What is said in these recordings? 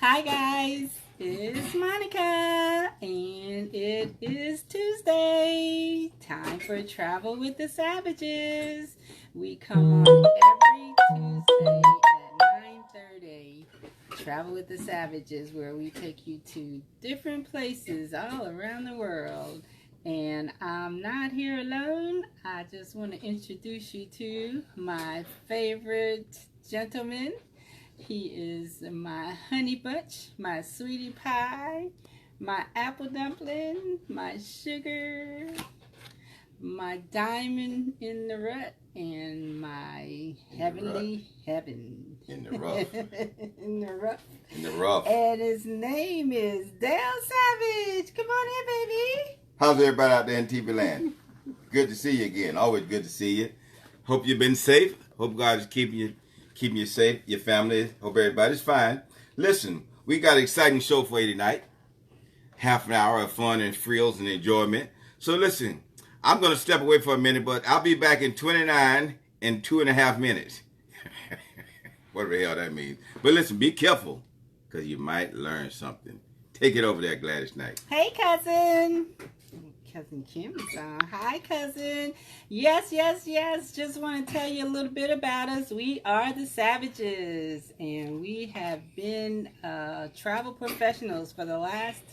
Hi guys, it's Monica and it is Tuesday. Time for Travel with the Savages. We come on every Tuesday at 9:30. Travel with the Savages, where we take you to different places all around the world. And I'm not here alone. I just want to introduce you to my favorite gentleman. He is my honey bunch, my sweetie pie, my apple dumpling, my sugar, my diamond in the rut, and my heavenly heaven. In the rough. In the rough. In the rough. And his name is Dale Savage. Come on in, baby. How's everybody out there in TV land? Good to see you again. Always good to see you. Hope you've been safe. Hope God is keeping you safe, your family. Hope everybody's fine. Listen, we got an exciting show for you tonight. Half an hour of fun and frills and enjoyment. So listen, I'm going to step away for a minute, but I'll be back in 29 in 2.5 minutes. What the hell that means. But listen, be careful, because you might learn something. Take it over there, Gladys Knight. Hey, cousin. Cousin Kim is on. Hi, cousin. Yes. Just want to tell you a little bit about us. We are the Savages, and we have been travel professionals for the last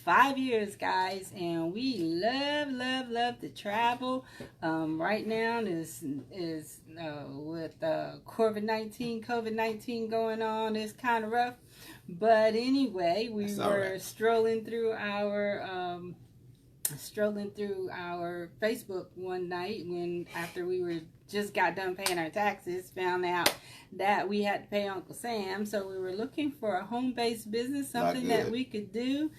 5 years, guys, and we love to travel. Right now is with COVID-19 going on, it's kind of rough. But anyway, we were strolling through our Facebook one night after we just got done paying our taxes, found out that we had to pay Uncle Sam. So we were looking for a home-based business, something that we could do.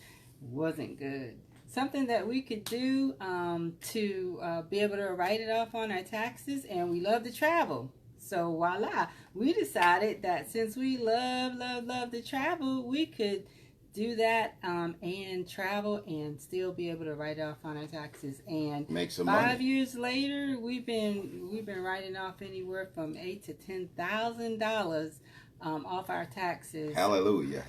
Wasn't good. Something that we could do to be able to write it off on our taxes, and we love to travel. So voila, we decided that since we love to travel, we could do that and travel and still be able to write it off on our taxes. And make some 5 years later, we've been writing off anywhere from $8,000 to $10,000 off our taxes. Hallelujah.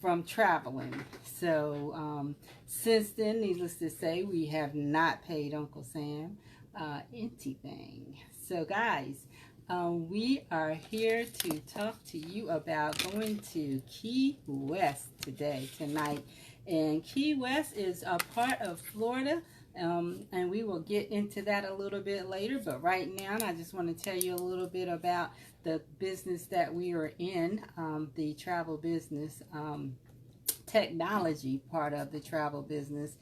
From traveling. So since then, needless to say, we have not paid Uncle Sam anything. So guys, we are here to talk to you about going to Key West tonight. And Key West is a part of Florida. And we will get into that a little bit later. But right now, I just want to tell you a little bit about the business that we are in, the travel business, technology part of the travel business,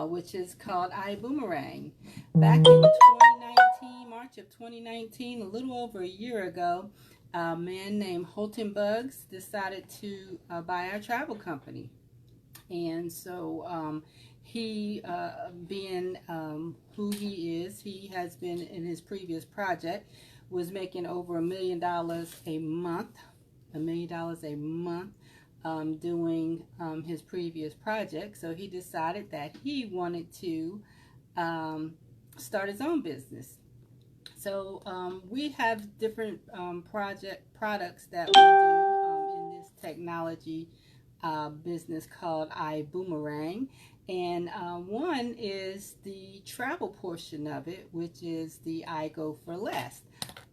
which is called iBoomerang. Back in 2019, March of 2019, a little over a year ago, a man named Holton Buggs decided to buy our travel company. And so he, being who he is, he has been in his previous project, was making over $1 million a month, doing his previous project. So he decided that he wanted to start his own business. So we have different products that we do in this technology business called iBoomerang. And one is the travel portion of it, which is the I Go for Less.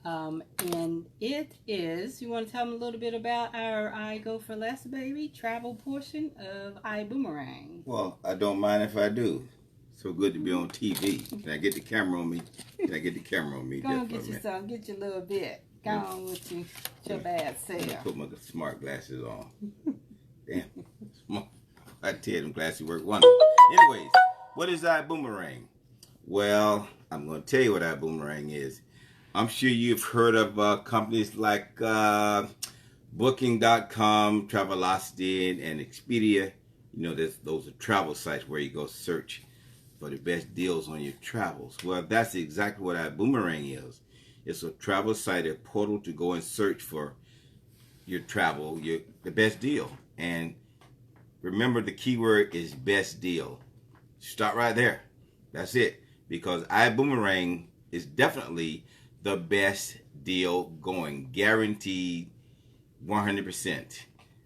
And it is, you want to tell them a little bit about our I Go for Less, baby, travel portion of iBoomerang? Well, I don't mind if I do. So good to be on TV. Can I get the camera on me? Go on, get you some. Get you a little bit. Go on with your bad self. Put my smart glasses on. Damn. I tell you, them glasses work wonderful. Anyways, what is iBoomerang? Well, I'm going to tell you what iBoomerang is. I'm sure you've heard of companies like Booking.com, Travelocity, and Expedia. You know, those are travel sites where you go search for the best deals on your travels. Well, that's exactly what iBoomerang is. It's a travel site, a portal to go and search for your travel, the best deal. And remember, the keyword is best deal. Start right there. That's it. Because iBoomerang is definitely the best deal going. Guaranteed 100%.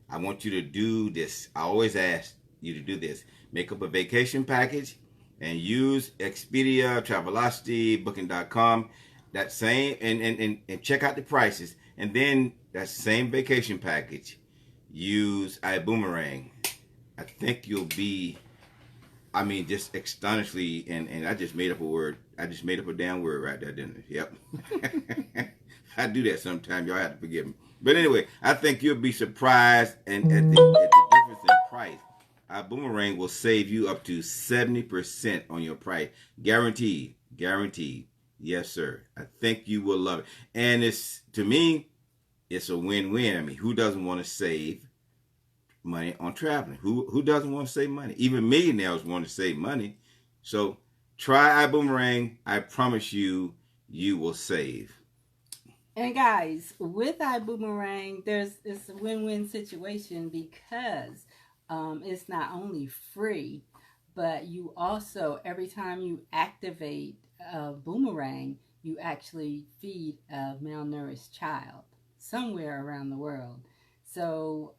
I want you to do this. I always ask you to do this. Make up a vacation package and use Expedia, Travelocity, Booking.com. That same and check out the prices. And then that same vacation package, use iBoomerang. I think you'll be, I mean, just astonishingly, and I just made up a word. I just made up a damn word right there, didn't I? Yep. I do that sometimes. Y'all have to forgive me. But anyway, I think you'll be surprised and at the difference in price. Our Boomerang will save you up to 70% on your price. Guaranteed. Guaranteed. Yes, sir. I think you will love it. And it's, to me, it's a win-win. I mean, who doesn't want to save money on traveling? Who doesn't want to save money? Even millionaires want to save money. So try iBoomerang. I promise you, you will save. And guys, with iBoomerang, it's a win-win situation because it's not only free, but you also, every time you activate a boomerang, you actually feed a malnourished child somewhere around the world. So,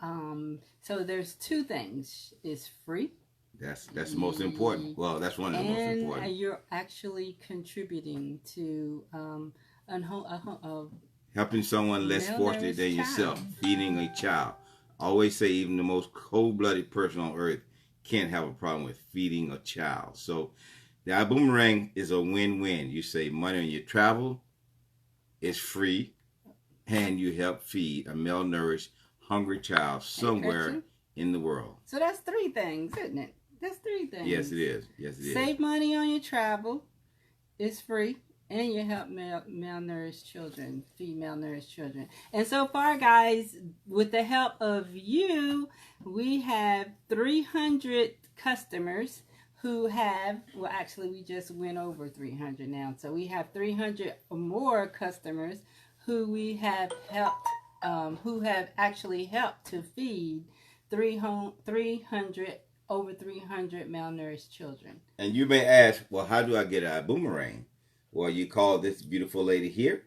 so there's two things: it's free. That's the most important. Well, that's one of the most important. And you're actually contributing to helping someone less fortunate than yourself, feeding a child. I always say even the most cold-blooded person on earth can't have a problem with feeding a child. So the iBoomerang is a win-win. You save money on your travel, it's free, and you help feed a malnourished, hungry child somewhere in the world. So that's three things, isn't it? That's three things. Yes, it is. Yes, it is. Save money on your travel, it's free, and you help malnourished children, feed malnourished children. And so far, guys, with the help of you, we have 300 customers who have, well, actually, we just went over 300 now. So we have 300 or more customers who we have helped, who have actually helped to feed 300 over 300 malnourished children. And you may ask, well, how do I get a boomerang? Well, you call this beautiful lady here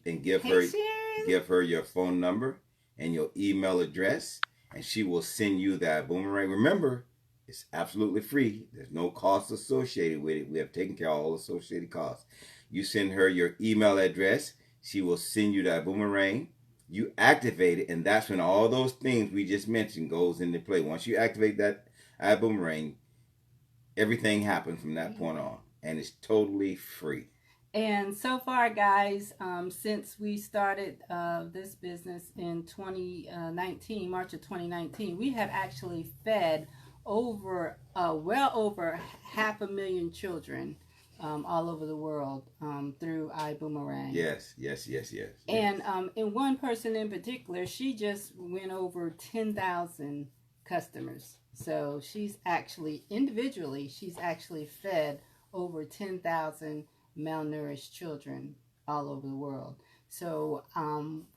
and give her your phone number and your email address, and she will send you that boomerang. Remember, it's absolutely free. There's no cost associated with it. We have taken care of all associated costs. You send her your email address. She will send you that boomerang. You activate it, and that's when all those things we just mentioned goes into play. Once you activate that iBoomerang, everything happens from that point on, and it's totally free. And so far, guys, since we started this business in 2019, March of 2019, we have actually fed over, well over 500,000 children all over the world through iBoomerang. Yes. And in one person in particular, she just went over 10,000 customers. So she's actually, individually, she's actually fed over 10,000 malnourished children all over the world. So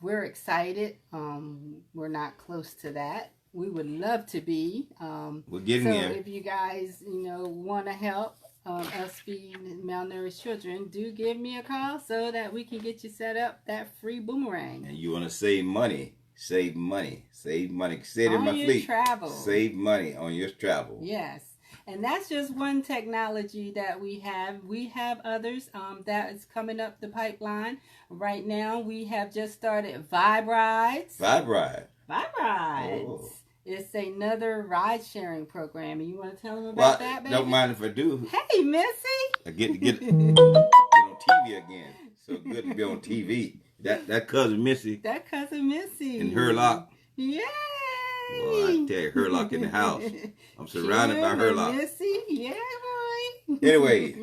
we're excited. We're not close to that. We would love to be. We're getting there. So if you guys, want to help us feed malnourished children, do give me a call so that we can get you set up that free boomerang. And you want to save money. Save money. Say it in my fleet. Travel. Save money on your travel. Yes. And that's just one technology that we have. We have others that is coming up the pipeline. Right now, we have just started Vibe Rides. Vibe Ride. Vibe Rides. Oh. It's another ride-sharing program. And you want to tell them about that, baby? Don't mind if I do. Hey, Missy. I get on TV again. So good to be on TV. That cousin Missy. That cousin Missy. And Herlock. Yay! Boy, I tell you, Herlock in the house. I'm surrounded by Herlock. Missy, yeah, boy. Anyway,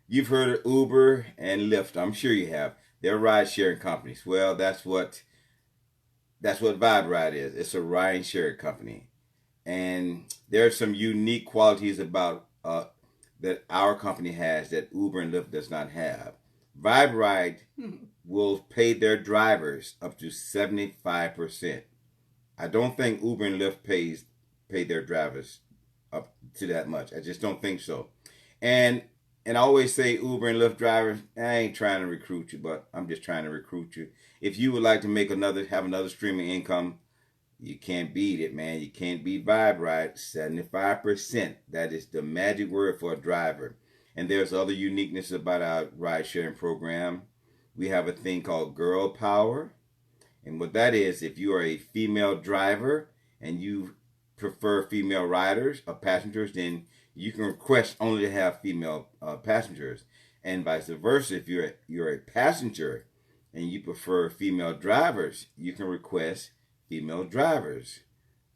you've heard of Uber and Lyft. I'm sure you have. They're ride-sharing companies. Well, that's what Vibe Ride is. It's a ride-sharing company. And there are some unique qualities about that our company has that Uber and Lyft does not have. Vibe Ride will pay their drivers up to 75%. I don't think Uber and Lyft pay their drivers up to that much. I just don't think so. And I always say, Uber and Lyft drivers, I ain't trying to recruit you, but I'm just trying to recruit you. If you would like to have another stream of income, You can't beat it, man. You can't beat Vibe Ride. 75%. That is the magic word for a driver. And there's other uniqueness about our ride sharing program. We have a thing called Girl Power. And what that is, if you are a female driver and you prefer female riders or passengers, then you can request only to have female passengers. And vice versa, if you're a passenger and you prefer female drivers, you can request female drivers.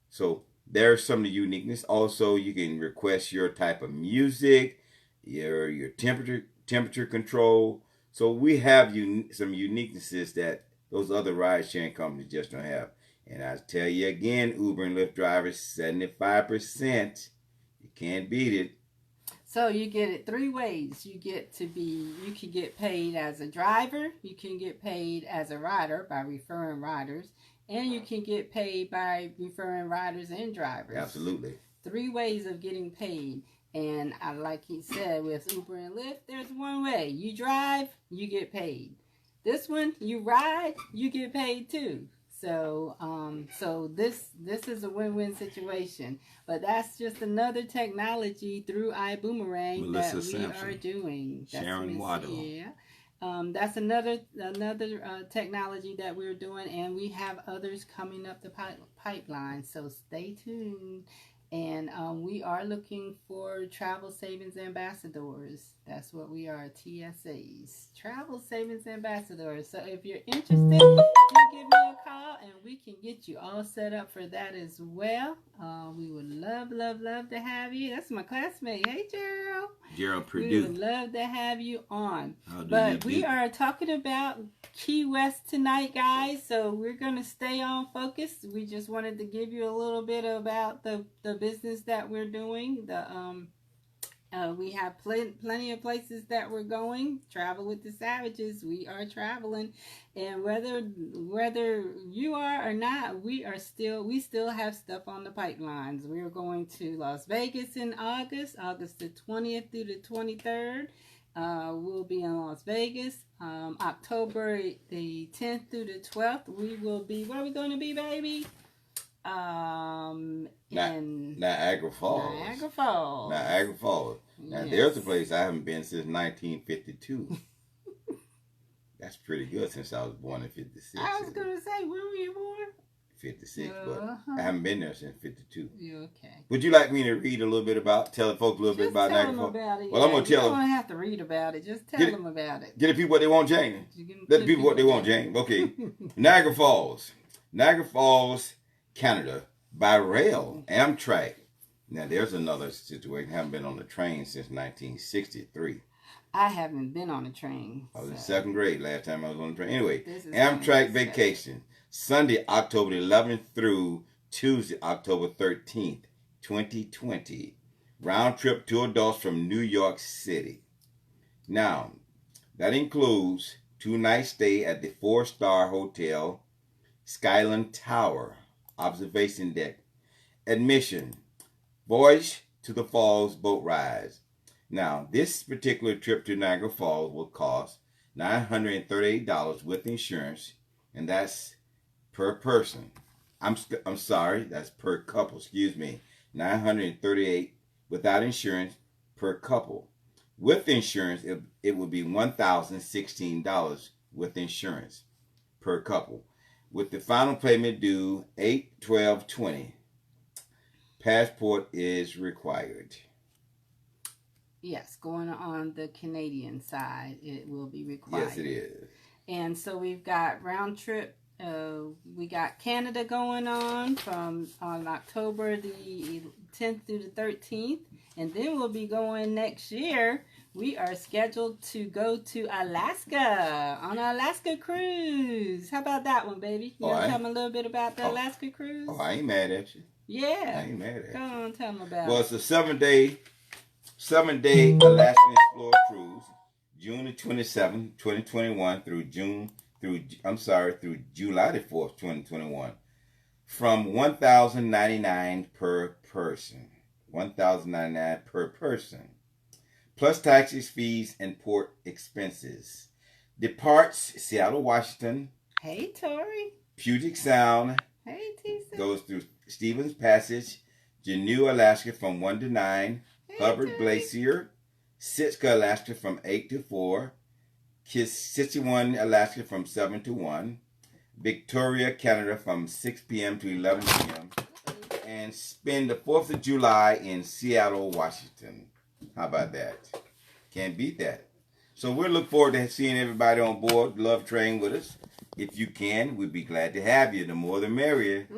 So there's some of the uniqueness. Also, you can request your type of music, your temperature control. So we have some uniquenesses that those other ride sharing companies just don't have. And I tell you again, Uber and Lyft drivers, 75%. You can't beat it. So you get it three ways. You can get paid as a driver, you can get paid as a rider by referring riders, and you can get paid by referring riders and drivers. Absolutely. 3 ways of getting paid. And like he said, with Uber and Lyft, there's one way. You drive, you get paid. This one, you ride, you get paid too. So, this is a win-win situation. But that's just another technology through iBoomerang Melissa that we Sampson, are doing. Sharon Waddle. Yeah. That's another technology that we're doing, and we have others coming up the pipeline. So stay tuned. And we are looking for Travel Savings Ambassadors. That's what we are, TSAs. Travel Savings Ambassadors. So if you're interested, you give me a call and we can get you all set up for that as well. We would love to have you. That's my classmate. Hey, Gerald. Gerald Purdue. We would love to have you on. But we are talking about Key West tonight, guys. So we're going to stay on focus. We just wanted to give you a little bit about the business that we're doing. We have plenty of places that we're going. Travel with the Savages. We are traveling, and whether you are or not, we still have stuff on the pipelines. We are going to Las Vegas in August the 20th through the 23rd. We'll be in Las Vegas. October the 10th through the 12th. We will be. Where are we going to be, baby? In Niagara Falls. Niagara Falls. Now, Yes. there's a place I haven't been since 1952. That's pretty good since I was born in 56. I was going to say, when were you born? 56, but I haven't been there since 52. You okay? Would you like me to read a little bit tell the folks a little bit about tell Niagara them Falls? about it. Well, I'm going to tell You them. don't have to read about it. Just tell Get it- them about it. Get the people what they want, Jane. Let the people what they want, Jane. Okay. Niagara Falls. Niagara Falls, Canada, by rail, Amtrak. Now, there's another situation. I haven't been on the train since 1963. I haven't been on a train. I was in so 2nd grade last time I was on the train. Anyway, this is Amtrak amazing. vacation, Sunday, October 11th through Tuesday, October 13th, 2020. Round trip to adults from New York City. Now, that includes 2-night stay at the 4-star hotel, Skyland Tower, observation deck. Admission, voyage to the falls boat rides. Now, this particular trip to Niagara Falls will cost $938 with insurance, and that's per person. I'm sorry, that's per couple. Excuse me, $938 without insurance per couple. With insurance, it would be $1,016 with insurance per couple. With the final payment due 8/12/20. Passport is required. Yes, going on the Canadian side, it will be required. Yes, it is. And so we've got round trip. We got Canada going on on October the 10th through the 13th. And then we'll be going next year. We are scheduled to go to Alaska on an Alaska cruise. How about that one, baby? You want to tell them a little bit about the Alaska cruise? Oh, I ain't mad at you. Yeah. I ain't mad at you. Go on, tell them about Well, it. it's a 7-day Alaskan Explorer cruise, June the 27th, 2021 through July the 4th, 2021, from $1,099 per person. $1,099 per person, plus taxes, fees, and port expenses. Departs Seattle, Washington, Hey, Tori. Puget Sound, Hey, Tisa. Goes through Stevens Passage, Juneau, Alaska from 1 to 9, Hey, Hubbard Tony. Glacier, Sitka, Alaska from 8 to 4, Sitsiwan, Alaska from 7 to 1, Victoria, Canada from 6 p.m. to 11 p.m., and spend the 4th of July in Seattle, Washington. How about that? Can't beat that. So we'll look forward to seeing everybody on board Love Train with us. If you can, we'd be glad to have you. The more the merrier.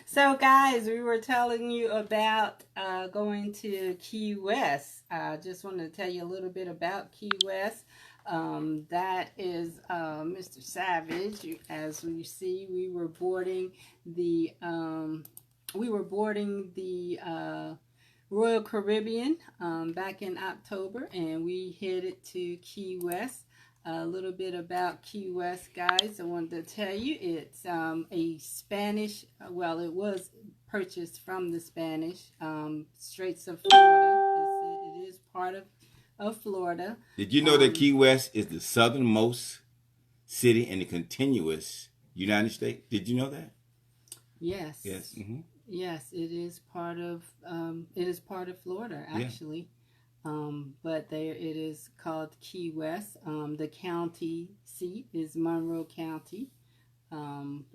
So, guys, we were telling you about going to Key West. I just wanted to tell you a little bit about Key West. That is Mr. Savage. As we see, we were boarding the Royal Caribbean back in October, and we headed to Key West. A little bit about Key West, guys. I wanted to tell you it's a Spanish, well, it was purchased from the Spanish Straits of Florida. It is part of Florida. Did you know that Key West is the southernmost city in the continuous United States? Did you know that? Yes. Yes. Mm-hmm. Yes, it is part of Florida, actually. Yeah. But there it is called Key West. The county seat is Monroe County.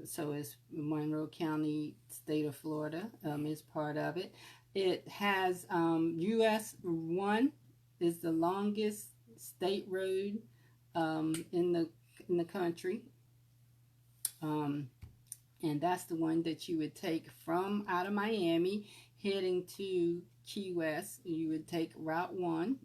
So it's Monroe County, state of Florida, is part of it. It has US 1 is the longest state road in the country. And that's the one that you would take from out of Miami heading to Key West. You would take Route 1.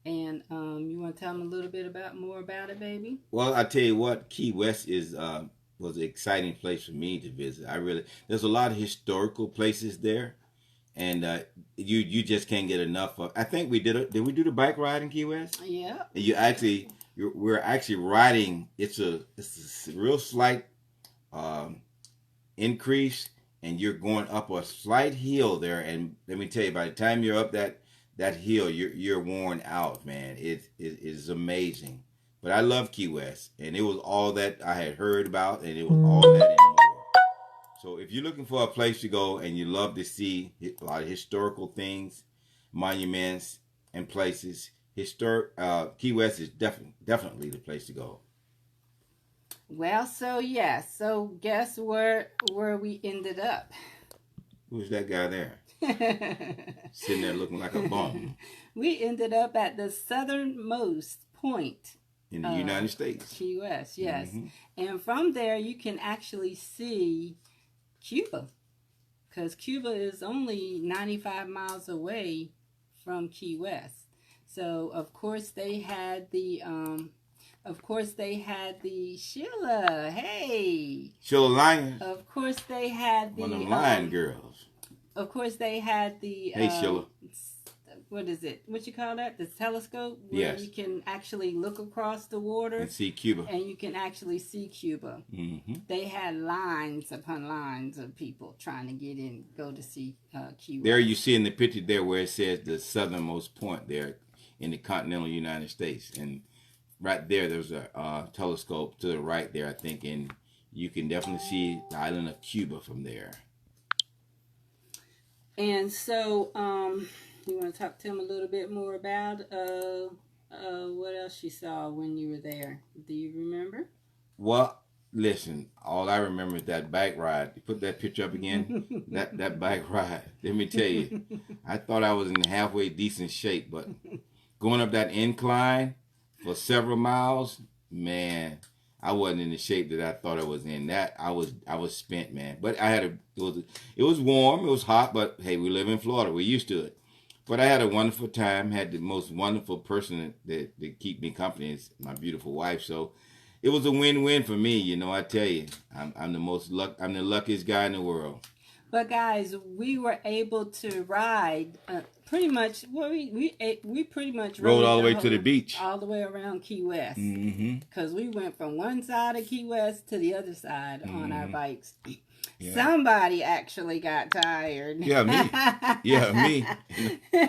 And you want to tell them a little bit more about it, baby? Well, I tell you what, Key West was an exciting place for me to visit. There's a lot of historical places there, and you just can't get enough of. I think we did we do the bike ride in Key West? Yeah. And we're actually riding. It's a real slight increase, and you're going up a slight hill there. And let me tell you, by the time you're up that hill, you're worn out, man. It is amazing. But I love Key West, and it was all that I had heard about, and it was all that and more. So if you're looking for a place to go and you love to see a lot of historical things, monuments and places, Key West is definitely the place to go. Well, so yes. So guess where we ended up? Who's that guy there? Sitting there looking like a bum. We ended up at the southernmost point in the United States. Key West, yes. Mm-hmm. And from there you can actually see Cuba, because Cuba is only 95 miles away from Key West. So of course they had the Sheila. Hey. Sheila Lion. Of course they had the one of them Lion girls. Of course they had the Hey Sheila. What is it? What you call that? The telescope where yes. you can actually look across the water and see Cuba. And you can actually see Cuba. Mm-hmm. They had lines upon lines of people trying to go to see Cuba. There you see in the picture there where it says the southernmost point there in the continental United States, and right there's a telescope to the right there, I think, and you can definitely see the island of Cuba from there. And so, you want to talk to him a little bit more about what else you saw when you were there? Do you remember? Well, listen, all I remember is that bike ride. You put that picture up again? that bike ride. Let me tell you, I thought I was in halfway decent shape, but going up that incline for several miles, man, I wasn't in the shape that I thought I was in. That I was spent, man. But it was warm, it was hot, but hey, we live in Florida, we're used to it. But I had a wonderful time. Had the most wonderful person that keep me company is my beautiful wife. So it was a win-win for me. You know, I tell you, I'm the luckiest guy in the world. But guys, we were able to ride pretty much. Well, we pretty much Rode all the way to the whole- beach. all the way around Key West, Mm-hmm. because we went from one side of Key West to the other side on our Mhm. bikes. Yeah. Somebody actually got tired. Yeah, me. Yeah, me.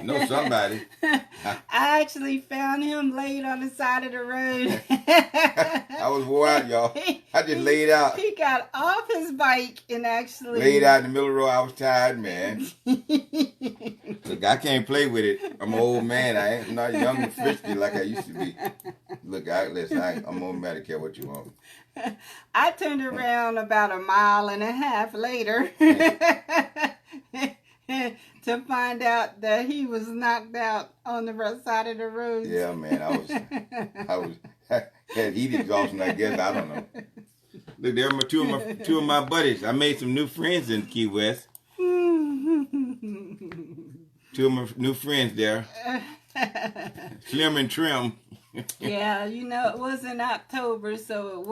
No, somebody. I actually found him laid on the side of the road. I was wore out, y'all. I just laid out. He got off his bike and actually Laid out in the middle of the road. I was tired, man. Look, I can't play with it. I'm an old man. I'm not young and frisky like I used to be. Look, I'm old man. I care what you want. I turned around about a mile and a half later to find out that he was knocked out on the right side of the road. Yeah, man. I had heat exhaustion, I guess. I don't know. Look, there are two of my buddies. I made some new friends in Key West. Two of my new friends there. Slim and Trim. Yeah, you know, it was in October, so it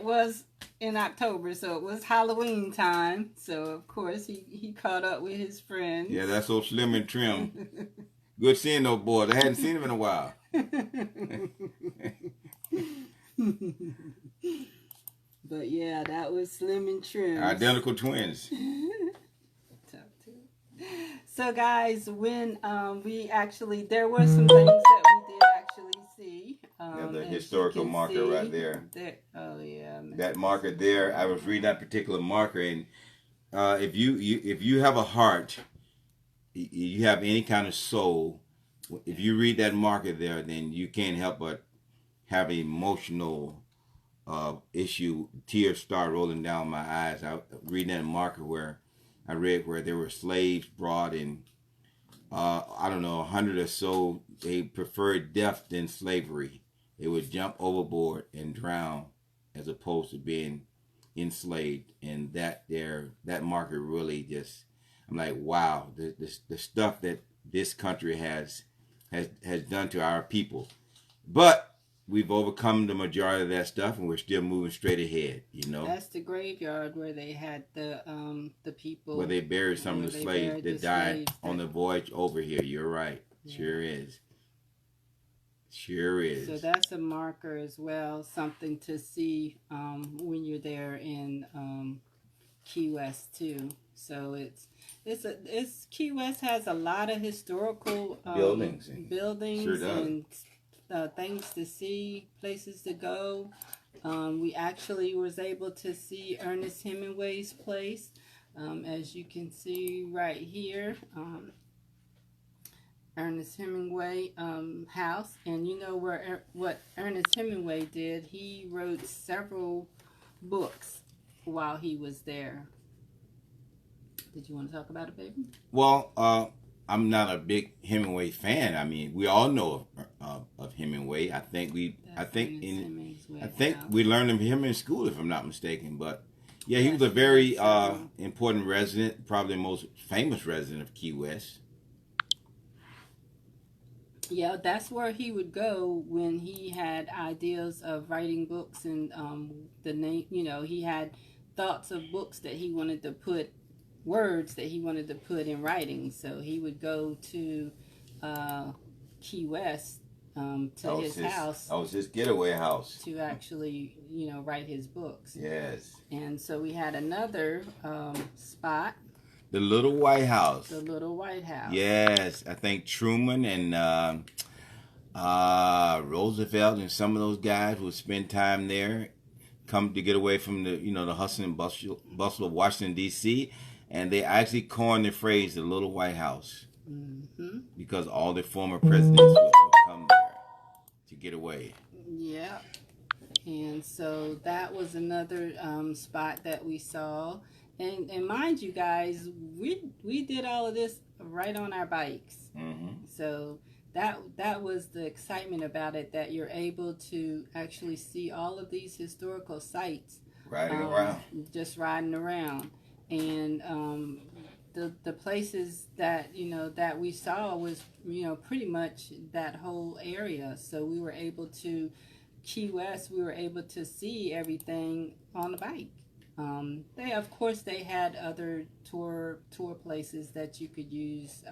was in October, so it was Halloween time. So of course he caught up with his friends. Yeah, that's so Slim and Trim. Good seeing those boys. I hadn't seen them in a while. But yeah, that was Slim and Trim. Identical twins. So guys, when there were some things that we did actually see. Yeah, the as historical you can marker see, right there. Oh yeah. That marker there, I was reading that particular marker, and if you have a heart, you have any kind of soul, if you read that marker there, then you can't help but have an emotional issue. Tears start rolling down my eyes. I reading that marker where I read where there were slaves brought in, I don't know, 100 or so. They preferred death than slavery. They would jump overboard and drown as opposed to being enslaved. And that marker really just, I'm like, wow, the stuff that this country has done to our people. But we've overcome the majority of that stuff, and we're still moving straight ahead. You know, that's the graveyard where they had the people where they buried some of the slaves that died on the voyage over here. You're right. Yeah. Sure is. Sure is. So that's a marker as well, something to see when you're there in Key West too. So it's Key West has a lot of historical buildings sure does. And things to see, places to go. We actually was able to see Ernest Hemingway's place, as you can see right here. Ernest Hemingway house, and you know what Ernest Hemingway did? He wrote several books while he was there. Did you want to talk about it, baby? Well, I'm not a big Hemingway fan. I mean, we all know of Hemingway. I think we learned of him in school, if I'm not mistaken. But yeah, he was a very important resident, probably the most famous resident of Key West. Yeah, that's where he would go when he had ideas of writing books, and the name. You know, he had thoughts of books that he wanted to put. Words that he wanted to put in writing, so he would go to Key West to his house. That was his getaway house to actually, write his books. Yes. And so we had another spot. The Little White House. The Little White House. Yes, I think Truman and Roosevelt and some of those guys would spend time there, come to get away from the hustle and bustle of Washington D.C. And they actually coined the phrase "the Little White House" because all the former presidents would come there to get away. Yeah, and so that was another spot that we saw. And mind you guys, we did all of this right on our bikes. Mm-hmm. So that was the excitement about it, that you're able to actually see all of these historical sites. Riding around. Just riding around. And the places that that we saw was pretty much that whole area. So we were able to Key West. We were able to see everything on the bike. They had other tour places that you could use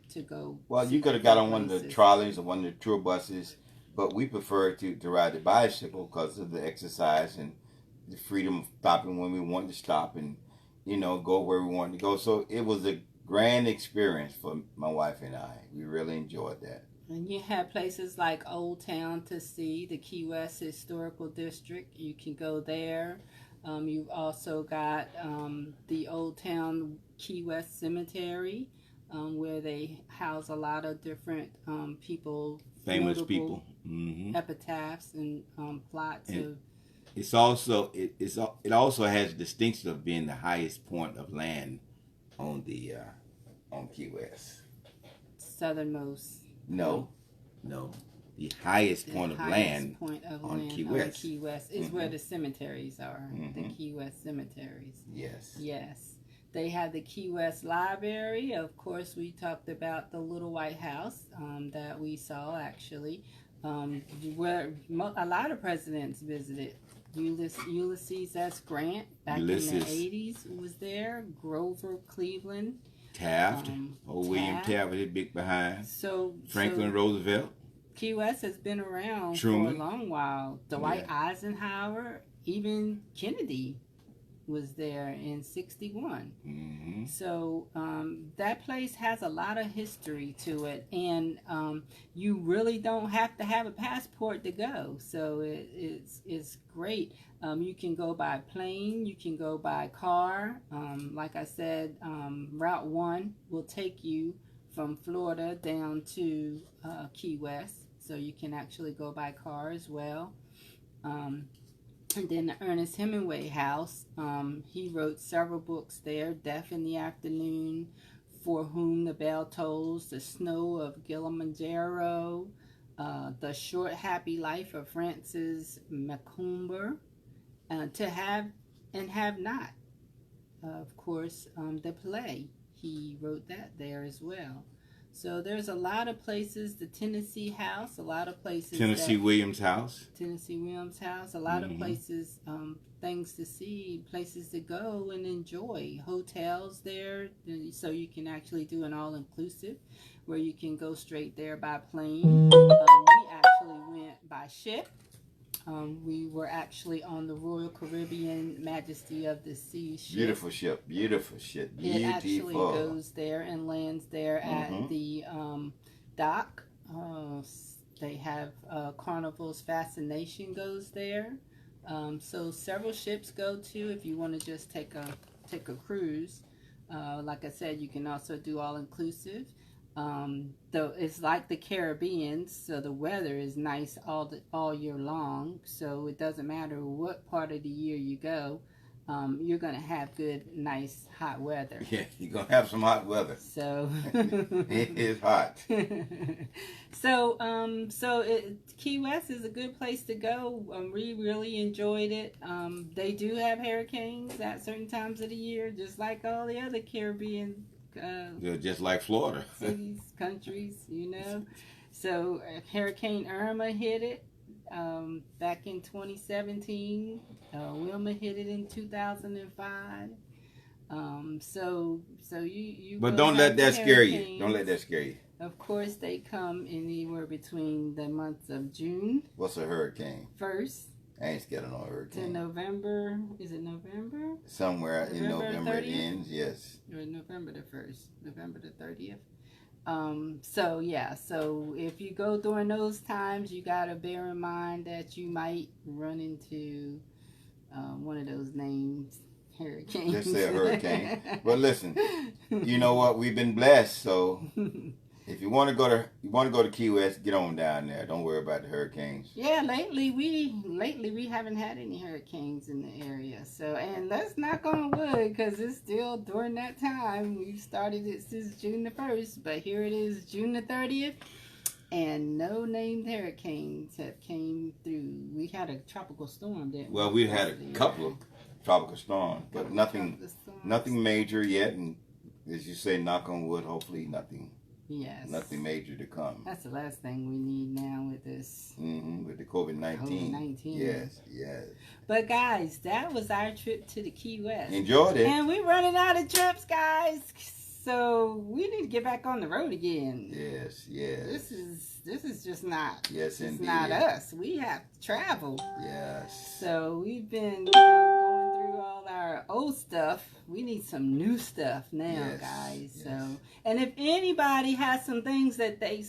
to go. Well, you see could have got on one of the places. trolleys or one of the tour buses, but we prefer to ride the bicycle because of the exercise and the freedom of stopping when we wanted to stop and, go where we wanted to go. So it was a grand experience for my wife and I. We really enjoyed that. And you have places like Old Town to see, the Key West Historical District. You can go there. You've also got the Old Town Key West Cemetery, where they house a lot of different people, Famous notable people. Mm-hmm. epitaphs and plots And of it also has the distinction of being the highest point of land on Key West. southernmost. No, the highest point of land on Key West. Key West is where the cemeteries are. The Mhm. Key West cemeteries. Yes. Yes. They have the Key West Library. Of course, we talked about the Little White House that we saw actually, where a lot of presidents visited. Ulysses S. Grant back in the 80s was there. Grover Cleveland. Taft, William Taft with his big behind. Franklin Roosevelt. Key West has been around Truman. for a long while. Dwight Eisenhower, even Kennedy was there in 61. Mm-hmm. So that place has a lot of history to it, and you really don't have to have a passport to go. So it's great. You can go by plane, you can go by car. Like I said, Route 1 will take you from Florida down to Key West, so you can actually go by car as well. And then the Ernest Hemingway House, he wrote several books there. Death in the Afternoon, For Whom the Bell Tolls, The Snow of Kilimanjaro, The Short Happy Life of Francis Macomber, To Have and Have Not. Of course, the play, he wrote that there as well. So there's a lot of places, the Tennessee House, a lot of places. Tennessee Williams House, a lot of places, things to see, places to go and enjoy. Hotels there, so you can actually do an all-inclusive, where you can go straight there by plane. We actually went by ship. We were actually on the Royal Caribbean Majesty of the Sea ship. Beautiful ship. It actually goes there and lands there at the dock. They have Carnival's Fascination goes there. So several ships go to if you want to just take a cruise. Like I said, you can also do all inclusive. Though it's like the Caribbean, so the weather is nice all year long. So it doesn't matter what part of the year you go, you're gonna have good, nice, hot weather. Yeah, you're gonna have some hot weather. So it is hot. Key West is a good place to go. We really enjoyed it. They do have hurricanes at certain times of the year, just like all the other Caribbean. Just like Florida. Cities, countries, So Hurricane Irma hit it back in 2017. Wilma hit it in 2005. But don't let that scare you. Don't let that scare you. Of course, they come anywhere between the months of June. What's a hurricane? 1st. I ain't scared of no hurricane. To November. Is it November? Somewhere in November it ends, yes. Or November the 1st. November the 30th. So if you go during those times, you got to bear in mind that you might run into one of those names, hurricanes. Just say a hurricane. But listen, you know what? We've been blessed, so... If you want to go to Key West, get on down there. Don't worry about the hurricanes. Yeah, lately we haven't had any hurricanes in the area. So, and let's knock on wood, because it's still during that time. We've started it since June the 1st, but here it is, June the 30th, and no named hurricanes have came through. We had a tropical storm, didn't we? Well, we had a couple of tropical storms, but nothing major yet. And as you say, knock on wood, hopefully nothing Yes. Nothing major to come. That's the last thing we need now with this. With the COVID-19. COVID-19. Yes, yes. But guys, that was our trip to the Key West. Enjoyed it. And we're running out of trips, guys. So we need to get back on the road again. Yes, yes. This is just not. Yes, it's indeed. not us. We have to travel. Yes. So we've been going through all our old stuff. We need some new stuff now, Yes, guys. yes. So, and if anybody has some things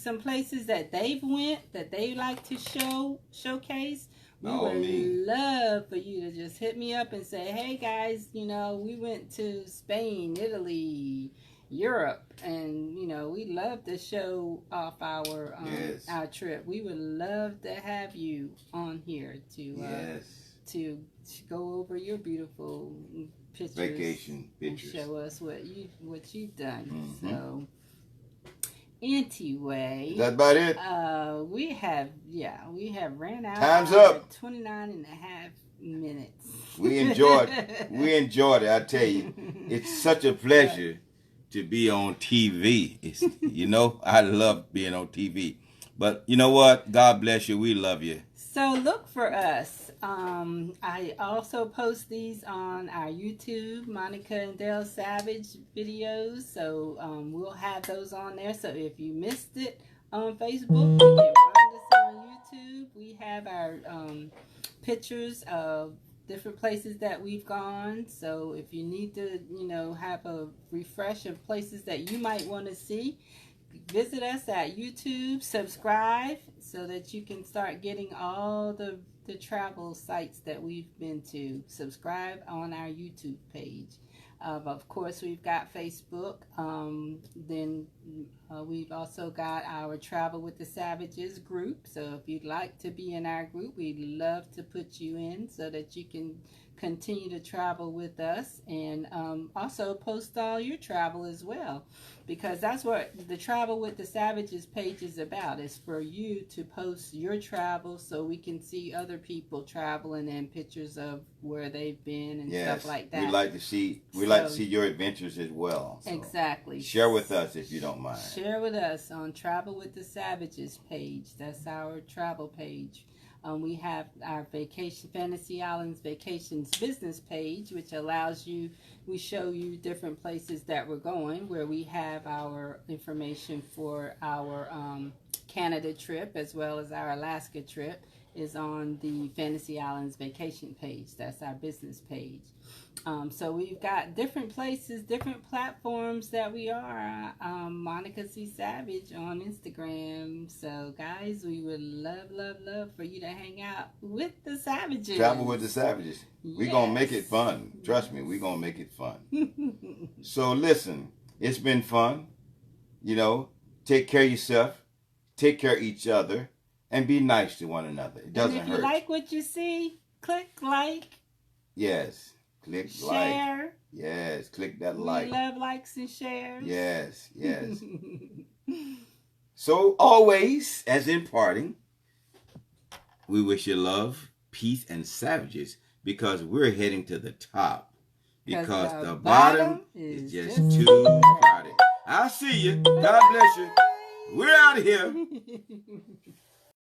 some places that they've went that they like to showcase, we would love for you to just hit me up and say, hey guys, we went to Spain, Italy, Europe, and we love to show off our trip. We would love to have you on here to go over your beautiful pictures, vacation pictures, and show us what you've done. So anyway, is that about it? We have ran out. Time's up. 29 and a half minutes. We enjoyed it. I tell you, it's such a pleasure to be on TV. I love being on TV. But you know what? God bless you. We love you. So look for us. I also post these on our YouTube, Monica and Dale Savage videos. So we'll have those on there. So if you missed it on Facebook, you can find us on YouTube. We have our pictures of different places that we've gone. So if you need to, have a refresh of places that you might want to see, visit us at YouTube, subscribe so that you can start getting all the travel sites that we've been to. Subscribe on our YouTube page. Of course, we've got Facebook. Then we've also got our Travel with the Savages group. So if you'd like to be in our group, we'd love to put you in so that you can continue to travel with us, and also post all your travel as well, because that's what the Travel with the Savages page is about. Is for you to post your travel so we can see other people traveling and pictures of where they've been and stuff like that. We like to see your adventures as well. So exactly. Share with us if you don't mind. Share with us on Travel with the Savages page. That's our travel page. We have our Fantasy Islands Vacations business page, which we show you different places that we're going, where we have our information for our Canada trip as well as our Alaska trip is on the Fantasy Islands Vacation page. That's our business page. So we've got different places, different platforms that we are. Monica C. Savage on Instagram. So guys, we would love for you to hang out with the Savages. Travel with the Savages. We're going to make it fun. Trust me, we're going to make it fun. So listen, it's been fun. Take care of yourself. Take care of each other. And be nice to one another. It doesn't hurt. And if you like what you see, click like. Yes. Click share. Like. Yes. Click that like. We love likes and shares. Yes. So always, as in parting, we wish you love, peace, and savages, because we're heading to the top. Because the bottom is just too crowded. I'll see you. God bless you. We're out of here.